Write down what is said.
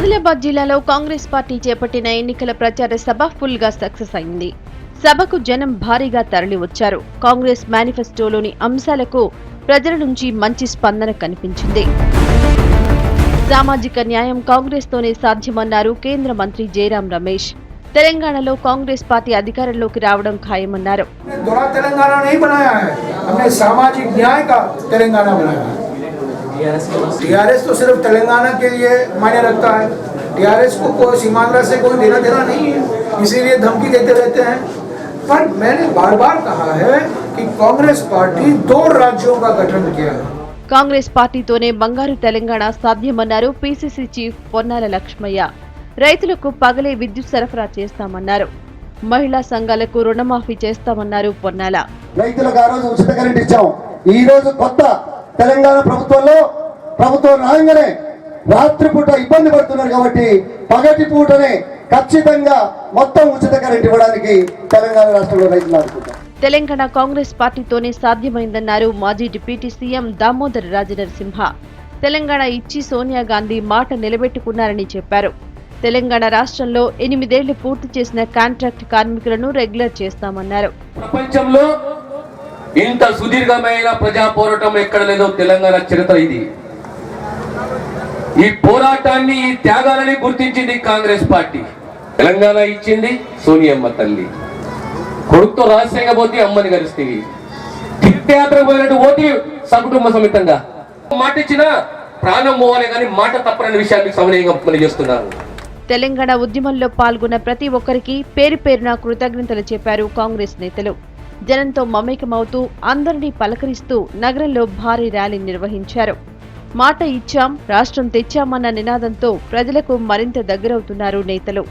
ఆదిలాబాద్ జిల్లాలో కాంగ్రెస్ పార్టీ చేపట్టిన ఎన్నికల ప్రచార సభ ఫుల్ గా సక్సెస్ అయింది. సభకు జనం భారీగా తరలివచ్చారు. కాంగ్రెస్ మేనిఫెస్టోలోని అంశాలకు ప్రజల నుంచి మంచి స్పందన కనిపించింది. సామాజిక న్యాయం కాంగ్రెస్ తోనే సాధ్యమన్నారు కేంద్ర మంత్రి జయరాం రమేష్. తెలంగాణలో కాంగ్రెస్ పార్టీ అధికారంలోకి రావడం ఖాయమన్నారు. टीआरएस तो सिर्फ तेलंगाना के लिए मायने रखता है। टीआरएस को कोई सीमांध्र से कोई लेना देना नहीं है, इसीलिए धमकी देते रहते हैं। पर मैंने बार बार कहा है कि कांग्रेस पार्टी 2 राज्यों का गठन किया है। కాంగ్రెస్ పార్టీతోనే బంగారు తెలంగాణ సాధ్యమన్నారు పీసీసీ చీఫ్ పొన్నాల లక్ష్మయ్య. రైతులకు పగలే విద్యుత్ సరఫరా చేస్తామన్నారు. మహిళా సంఘాలకు రుణమాఫీ చేస్తామన్నారు పొన్నాల. రైతులకు ఆ రోజు ఉచిత కరెంట్ ఇచ్చాం. ఈ రోజు కొత్త తెలంగాణ ప్రభుత్వం రాగానే రాత్రిపూట ఇబ్బంది పడుతున్నారు కాబట్టి పగటి పూటనే ఖచ్చితంగా మొత్తం ఉచిత కరెంట్ ఇవ్వడానికి తెలంగాణ రాష్ట్రంలో రైతులు ఆదుకుంటారు. తెలంగాణ కాంగ్రెస్ పార్టీతోనే సాధ్యమైందన్నారు మాజీ డిప్యూటీ సీఎం దామోదర్ రాజనరసింహ. తెలంగాణ ఇచ్చి సోనియా గాంధీ మాట నిలబెట్టుకున్నారని చెప్పారు. తెలంగాణ రాష్ట్రంలో 8 ఏళ్లు పూర్తి చేసిన కాంట్రాక్ట్ కార్మికులను రెగ్యులర్ చేస్తామన్నారు. ప్రపంచంలో ఇంత సుదీర్ఘమైన ప్రజా పోరాటం ఎక్కడ లేదో తెలంగాణ చరిత్ర ఇది. ఈ పోరాటాన్ని ఈ త్యాగాలని గుర్తించింది కాంగ్రెస్ పార్టీ. తెలంగాణ ఇచ్చింది సోనియమ్మ తల్లి. కొడుకుతో రహస్యంగా పోతే అమ్మని కలిస్తేవి, తీర్థయాత్ర పోయినట్టు పోతే సకుటుంబ సమేతంగా. మాట ఇచ్చిన ప్రాణం పోవాలి కానీ మాట తప్పని విషయాన్ని సమన్వయంగా పనిచేస్తున్నారు. తెలంగాణ ఉద్యమంలో పాల్గొన్న ప్రతి ఒక్కరికి పేరు పేరున కృతజ్ఞతలు చెప్పారు కాంగ్రెస్ నేతలు. జనంతో మమేకమవుతూ అందరినీ పలకరిస్తూ నగరంలో భారీ ర్యాలీ నిర్వహించారు. మాట ఇచ్చాం, రాష్ట్రం తెచ్చామన్న నినాదంతో ప్రజలకు మరింత దగ్గరవుతున్నారు నేతలు.